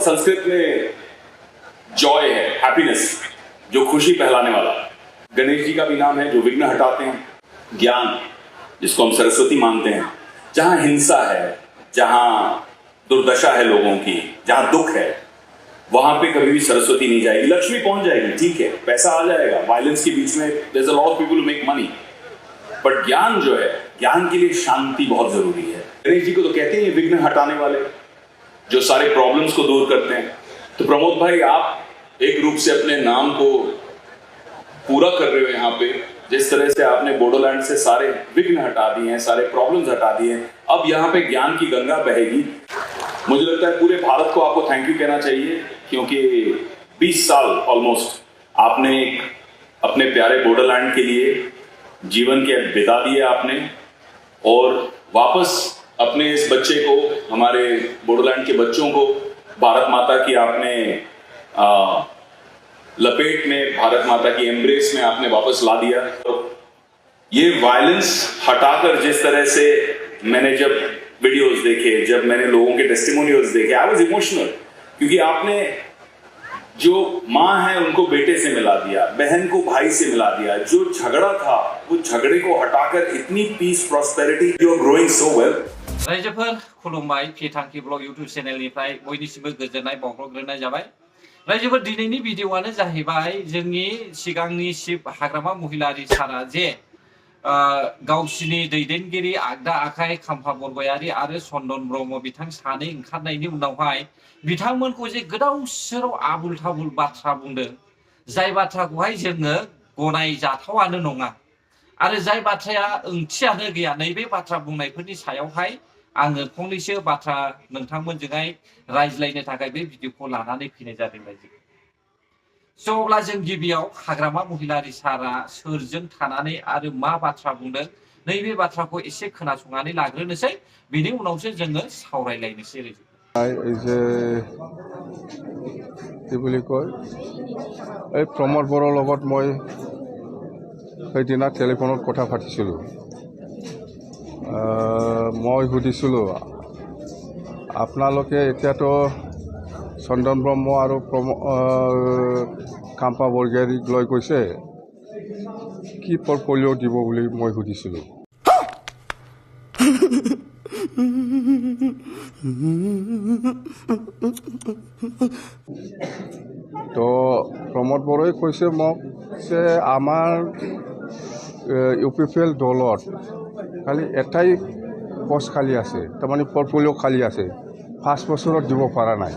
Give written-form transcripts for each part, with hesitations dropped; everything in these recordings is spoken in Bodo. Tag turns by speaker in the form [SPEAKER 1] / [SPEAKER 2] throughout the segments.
[SPEAKER 1] संस्कृत में जॉय है, हैप्पीनेस, जो खुशी फैलाने वाला। गणेश जी का भी नाम है जो विघ्न हटाते हैं। ज्ञान, जिसको हम सरस्वती मानते हैं। जहां हिंसा है, जहां दुर्दशा है लोगों की, जहां दुख है, वहां पे कभी भी सरस्वती नहीं जाएगी। लक्ष्मी पहुंच जाएगी, ठीक है, पैसा आ जाएगा, वायलेंस के बीच में there is a lot of people who make money, but ज्ञान जो है, ज्ञान के लिए शांति बहुत जरूरी है। गणेश जी को तो कहते हैं ये विघ्न हटाने वाले, जो सारे प्रॉब्लम्स को दूर करते हैं। तो प्रमोद भाई, आप एक रूप से अपने नाम को पूरा कर रहे हो यहाँ पे। जिस तरह से आपने बोडोलैंड से सारे विघ्न हटा दिए हैं, सारे प्रॉब्लम्स हटा दिए हैं, अब यहाँ पे ज्ञान की गंगा बहेगी। मुझे लगता है पूरे भारत को आपको थैंक यू कहना चाहिए, क्योंकि 20 साल ऑलमोस्ट आपने अपने प्यारे बोडोलैंड के लिए जीवन के बिता दिए आपने, और वापस अपने इस बच्चे को, हमारे बोडोलैंड के बच्चों को भारत माता की आपने लपेट में, भारत माता की एम्ब्रेस में आपने वापस ला दिया। तो ये वायलेंस हटाकर, जिस तरह से मैंने जब वीडियोस देखे, जब मैंने लोगों के टेस्टिमोनियल्स देखे, आई वाज इमोशनल, क्योंकि आपने जो माँ है उनको बेटे से मिला दिया, बहन को भाई से मिला दिया। जो झगड़ा था वो झगड़े को हटाकर इतनी peace, prosperity, you are growing so well.
[SPEAKER 2] रायजोफोर खुलुमबाय, फिथांखि ब्लग यूट्यूब चेनेलनिफ्राय बयनिसिमबो गोजोननाय बावहरग्रोनाय जाबाय। रायजोफोर, दिनैनि भिडिअआनो जाहैबाय जोंनि सिगांनि चिफ हाग्रामा महिलारि सारा जे गावसिनि दैदेनगिरि आगदा आखाइ खाम्फा बरगयारि आरो चन्दन ब्रह्म बिथां सानै ओंखारनायनि उनावहाय बिथांमोनखौ जे गोदाव सोराव आबुल थाबुल बाथ्रा बुंदों, जाय बाथ्राखौहाय जोङो गनायजाथावानो नङा, आरो जाय बाथ्राया ओंथियानो गैया। नैबे बाथ्रा बुंनायफोरनि सायावहाय आङो फंनैसो बाथ्रा नोंथांमोनजोंहाय रायज्लायनो थाखाय बे भिडिअखौ लानानै फैनाय जादों रायजो। स' अब्ला जों गिबियाव हाग्रामा महिलारि सारा सोरजों थानानै आरो मा बाथ्रा बुंदों, नैबे बाथ्राखौ एसे खोनासंनानै लाग्रोनोसै, बिनि उनावसो जोङो सावरायलायनोसै रायजो।
[SPEAKER 3] এই যে কি বুলি কয়, এই প্ৰমোদ বড়োৰ লগত মই সেইদিনা টেলিফোনত কথা পাতিছিলোঁ। মই সুধিছিলোঁ, আপোনালোকে এতিয়াতো চন্দন ব্ৰহ্ম আৰু খাম্পা বৰগয়াৰীক লৈ গৈছে, কি পৰ্টফলিঅ' দিব বুলি মই সুধিছিলোঁ। তো প্ৰমোদ বড়োই কৈছে মোক যে আমাৰ UPPL দলত খালি এটাই পোষ্ট খালী আছে, তাৰমানে পৰ্টফলিঅ' খালী আছে, 5 বছৰত দিব পৰা নাই,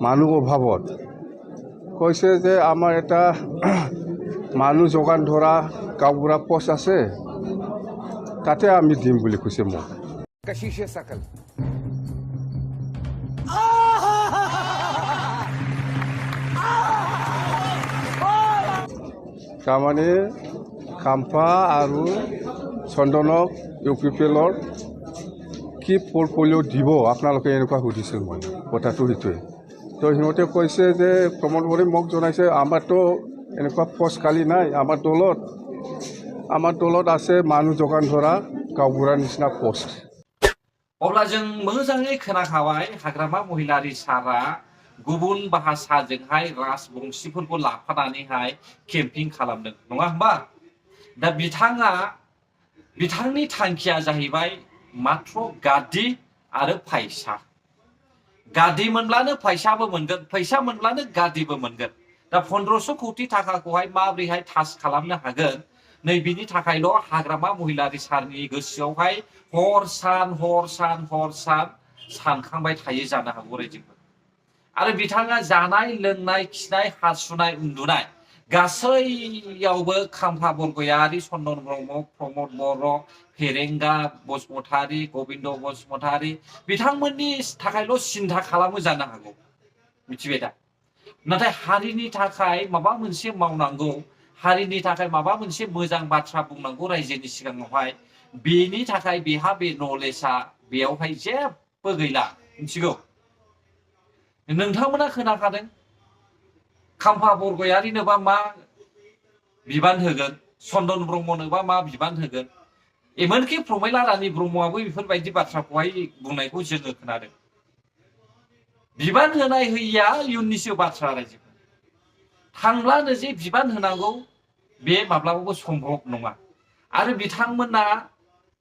[SPEAKER 3] মানুহ অভাৱত। কৈছে যে আমাৰ এটা মানুহ যোগান ধৰা গাঁওবুঢ়া পোষ্ট আছে, তাতে আমি দিম বুলি কৈছে মোক।
[SPEAKER 4] कशिशे सकल
[SPEAKER 3] তাৰমানে খাম্পা আৰু চন্দনক UPPLৰ কি পৰ্টফলিঅ' দিব আপোনালোকে, এনেকুৱা সুধিছিল মই। কথাটো সেইটোৱে। তো সিহঁতে কৈছে যে প্ৰমোদ বড়োই মোক জনাইছে, আমাৰতো এনেকুৱা পোষ্ট খালী নাই, আমাৰ দলত আছে মানুহ যোগান ধৰা গাঁওবুঢ়াৰ নিচিনা পোষ্ট।
[SPEAKER 2] अब्ला जों मोजाङै खोनाखाबाय, हाग्रामा महिलारि सारा गुबुन भाषाजोंहाय राजबंशीफोरखौ लाफानानैहाय केम्पिं खालामदों, नङा होमबा? दा बिथांनि थांखिया जाहैबाय मात्र गादि आरो फैसा। गादि मोनब्लानो फैसाबो मोनगोन, फैसा मोनब्लानो गादिबो मोनगोन। दा 1500 कौटि थाखाखौहाय माबोरैहाय टाच खालामनो हागोन, नै बिनि थाखायल' हाग्रामा महिलारि सारनि गोसोआवहाय हर सान सानखांबाय थायो जानो हागौ रायजोफोर। आरो बिथाङा जानाय लोंनाय, खिनाय हासुनाय, उन्दुनाय गासैयावबो खाम्फा बरगयारि, चन्दन ब्रह्म, प्रमोद बर', फेरेंगा बसुमतारी, गबिन्द बसुमतारी बिथांमोननि थाखायल' सिन्था खालामो जानो हागौ, मिथिबाय दा? नाथाय हारिनि थाखाय माबा मोनसे मावनांगौ, हारिनि थाखाय माबा मोनसे मोजां बाथ्रा बुंनांगौ रायजोनि सिगाङावहाय, बेनि थाखाय बेहा बे नलेजआ बेयावहाय जेबो गैला, मिथिगौ? नोंथांमोना खोनाखादों, खाम्फा बरगयारिनोबा मा बिबान होगोन, चन्दन ब्रह्मनोबा मा बिबान होगोन, एमनकि प्रमिला रानी ब्रह्मआबो बेफोरबायदि बाथ्राखौहाय बुंनायखौ जोङो खोनादों। बिबान होनाय होयिया इयुननिसो बाथ्रा रायजोफोर थांब्लानो जे बिबान होनांगौ बे माब्लाबाबो सम्भब नङा आरो बिथांमोना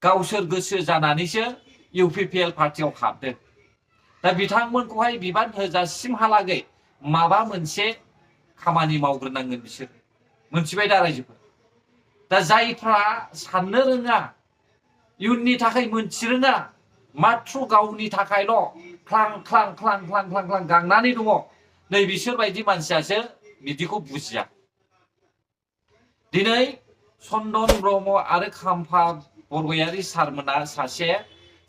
[SPEAKER 2] गावसोर गोसो जानानैसो इउपिपिएल पार्टियाव हाबदों दा बिथांमोनखौहाय बिबान होजासिमहालागै माबा मोनसे खामानि मावग्रोनांगोन बिसोर मोनथिबाय दा रायजोफोर दा जायफ्रा साननो रोङा इयुननि थाखाय मोनथिरोङा माथ्र गावनि थाखायल' ख्लां ख्लां ख्लां ख्लां ख्लां ख्लां गांनानै दङ नै बिसोरबायदि मानसियासो बिदिखौ बुजिया दिनै चन्दन ब्रह्म आरो खाम्फा बरगयारी सारमोना सासे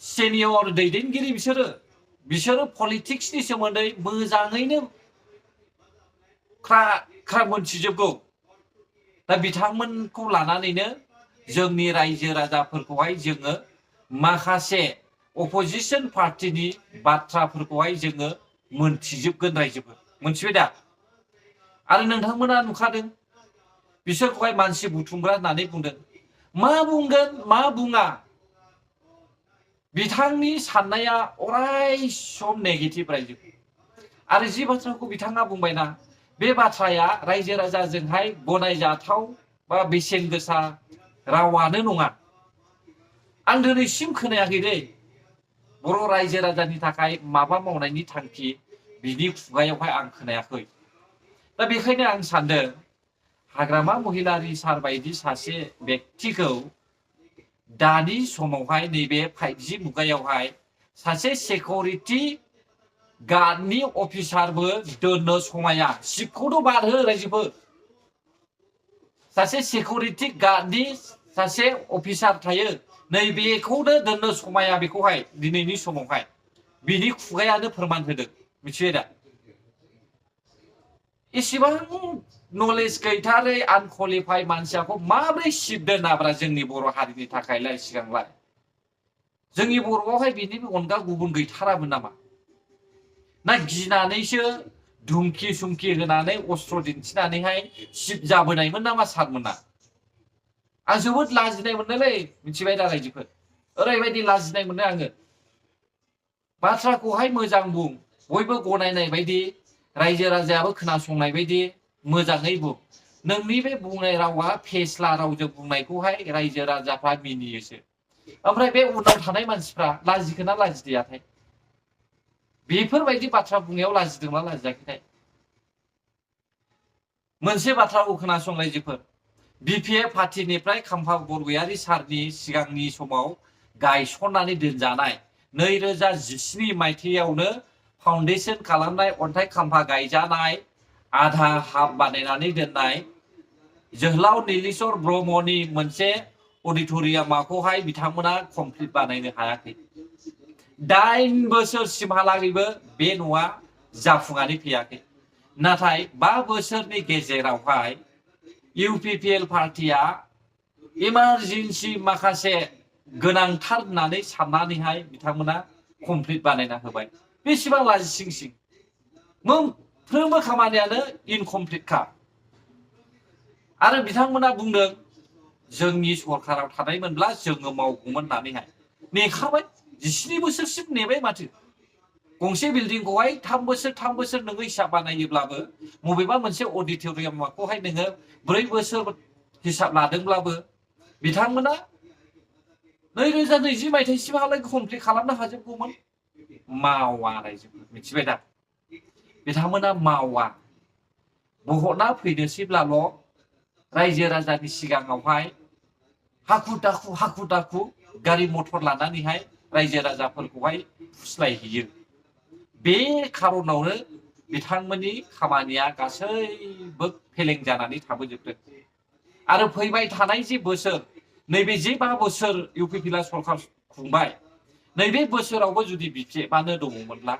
[SPEAKER 2] सिनियर दैदेनगिरि बिसोरो पलिटिक्सनि सोमोन्दै मोजाङैनो ख्रा मोनथिजोबगौ दा बिथांमोनखौ लानानैनो जोंनि रायजो राजाफोरखौहाय जोङो माखासे अपोजिशन पार्टिनि बाथ्राफोरखौहाय जोङो मोनथिजोबगोन रायजोफोर मोनथिबाय दा आरो नोंथांमोना नुखादों बिसोरखौहाय मानसि बुथुमग्रा होननानै बुंदों मा बुंगोन मा बुङा बिथांनि साननाया अराय सम नेगेटिभ रायजोफोर आरो जि बाथ्राखौ बिथाङा बुंबायना बे बाथ्राया रायजो राजाजोंहाय गनायजाथाव बा बेसेन गोसा रावानो नङा आं दिनैसिम खोनायाखै दै बर' रायजो राजानि थाखाय माबा मावनायनि थांखि बिनि खुगायावहाय आं खोनायाखै दा बेखायनो आं सानदों हाग्रामा महिलारि सार बायदि सासे व्यक्तिखौ दानि समावहाय नैबे 5G मुगायावहाय सासे सिकिउरिटि गार्डनि अफिसारबो दोननो समाया सिटखौथ' बारहो रायजोफोर सासे सिकिउरिटि गार्डनि सासे अफिसार थायो नैबेखौनो दोननो समाया बेखौहाय दिनैनि समावहाय बिनि खुगायानो फोरमान होदों मिथिबाय दा इसेबां नलेज गैथारै आनक्वालिफाइड मानसियाखौ माब्रै सिट दोनाब्रा जोंनि बर' हारिनि थाखायलाय सिगांलाय जोंनि बर'आवहाय बिनि अनगा गुबुन गैथारामोन नामा ना गिनानैसो धुमखि सुमखि होनानै अस्त्र दिन्थिनानैहाय सिट जाबोनायमोन नामा सारमोना आं जोबोद लाजिनाय मोनोलै मिथिबाय दा रायजोफोर ओरैबायदि लाजिनाय मोनो आङो बाथ्राखौहाय मोजां बुं बयबो गनायनाय बायदि रायजो राजायाबो खोनासंनाय बायदि मोजाङै बुं नोंनि बे बुंनाय रावा फेस्ला रावजों बुंनायखौहाय रायजो राजाफ्रा मिनियोसो ओमफ्राय बे उनाव थानाय मानसिफ्रा लाजिखोना लाजिदैयाथाय बेफोरबायदि बाथ्रा बुंनायाव लाजिदोंना लाजियाखैथाय मोनसे बाथ्राखौ खोनासं रायजोफोर बिपिएफ पार्टिनिफ्राय खाम्फा बरगयारी सारनि सिगांनि समाव गायसननानै दोनजानाय 2017 मायथाइयावनो फाउन्डेसन खालामनाय अन्थाइ खाम्फा गायजानाय आधा हाफ बानायनानै दोननाय जोहोलाव नीलेश्वर ब्रह्मनि मोनसे अडिट'रियामखौहाय बिथांमोना कमप्लिट बानायनो हायाखै 8 बोसोरसिमहालागैबो बे न'आ जाफुंनानै फैयाखै नाथाय 5 बोसोरनि गेजेरावहाय इउपिपिएल पार्टिया इमारजेन्सि माखासे गोनांथार होननानै साननानैहाय बिथांमोना कमप्लिट बानायना होबाय बेसेबां लाजिसिंसिं मोनफ्रोमबो खामानियानो इनकमप्लिटखा आरो बिथांमोना बुंदों जोंनि सरकाराव थानायमोनब्ला जोङो मावगौमोन होननानैहाय नेखाबाय 17 बोसोरसिम नेबाय माथो गंसे बिल्डिंखौहाय 3 बोसोर नोङो हिसाब बानायोब्लाबो बबेबा मोनसे अडिट'रियामखौहाय नोङो 4 बोसोर हिसाब लादोंब्लाबो बिथांमोना 2020 मायथाइसिमहालागै कमप्लिट खालामनो हाजोबगौमोन मावा रायजोफोर मिथिबाय दा बिथांमोना मावा भटआ फैनोसैब्लाल' रायजो राजानि सिगाङावहाय हाखु दाखु गारि मथर लानानैहाय रायजो राजाफोरखौहाय फुस्लायहैयो बे खारनावनो बिथांमोननि खामानिया गासैबो फेलें जानानै थाबोजोबदों आरो फैबाय थानाय जे बोसोर नैबे जे 5 बोसोर इउपिपिएल सरकार खुंबाय नैबे बोसोरावबो जुदि बिपिएफआनो दङमोनब्ला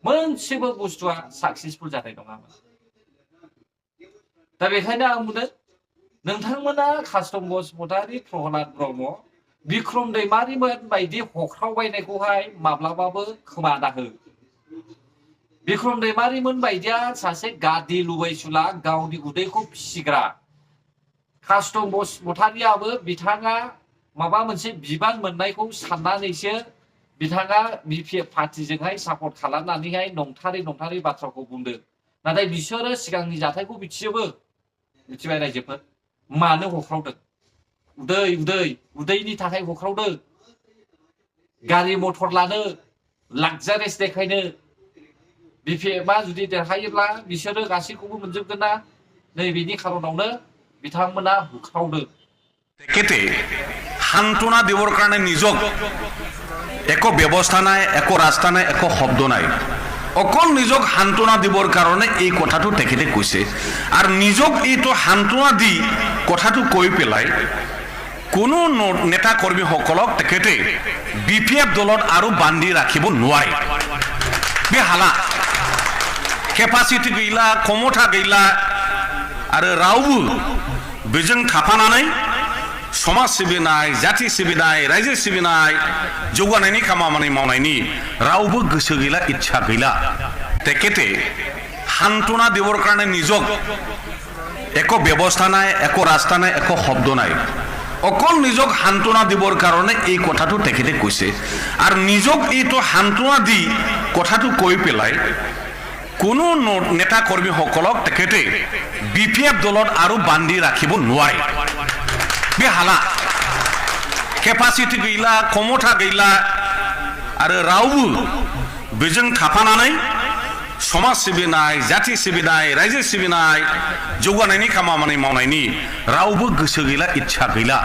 [SPEAKER 2] मोनसेबो बुस्थुआ साक्सेसफुल जानाय नङामोन दा बेखायनो आं बुंदों नोंथांमोना कास्टम बसुमतारी प्रहलाद ब्रह्म बिक्रम दैमारिमोन बायदि हख्रावबायनायखौहाय माब्लाबाबो खोमा दाहो बिक्रम दैमारिमोन बायदिया सासे गादि लुबैसुला गावनि उदैखौ फिसिग्रा कास्टम बसुमतारियाबो बिथाङा माबा मोनसे बिबान मोननायखौ साननानैसो बिथाङा BPF पार्टिजोंहाय सापर्ट खालामनानैहाय नंथारै बाथ्राखौ बुंदों नाथाय बिसोरो सिगांनि जाथायखौ मिथिजोबो मिथिबाय रायजोफोर मानो होख्रावदों उदैनि थाखाय होख्रावदों गारि मटर लानो लाक्जारियास देखायनो BPF जुदि देरहायोब्ला बिसोरो गासैखौबो मोनजोबगोन ना नैबेनि खारनावनो बिथांमोना होख्रावदों
[SPEAKER 4] তেখেতে সান্তনা দিবৰ কাৰণে নিজক একো ব্যৱস্থা নাই একো ৰাস্তা নাই একো শব্দ নাই অকল নিজক সান্তনা দিবৰ কাৰণে এই কথাটো তেখেতে কৈছে আৰু নিজক এইটো সান্তনা দি কথাটো কৈ পেলাই কোনো নেতা কৰ্মীসকলক তেখেতে BPF দলত আৰু বান্ধি ৰাখিব নোৱাৰে বেহালা কেপাচিটি গैला ক্ষমতা गैला आरो रावबो बेजों थाफानानै समाज सिबिनाय जाति सिबिनाय रायजो सिबिनाय जौगानायनि खामानि मावनायनि रावबो गोसो गैला इच्छा गैला तेखेते सान्त्वना दिবৰ কাৰণে নিজক একো ব্যৱস্থা নাই একো ৰাস্তা নাই একো শব্দ নাই অকল নিজক সান্ত্বনা দিবৰ কাৰণে এই কথাটো তেখেতে কৈছে আৰু নিজক এইটো সান্ত্বনা দি কথাটো কৈ পেলাই কোনো নেতা কৰ্মীসকলক তেখেতে BPF দলত আৰু বান্ধি ৰাখিব নোৱাৰে বেহালা কেপাচিটি गैला ক্ষমতা गैला आरो रावबो बेजों थाफानानै समाज सिबिनाय जाति सिबिनाय रायजो सिबिनाय जौगानायनि खामानि मावनायनि रावबो गोसो गैला इच्छा गैला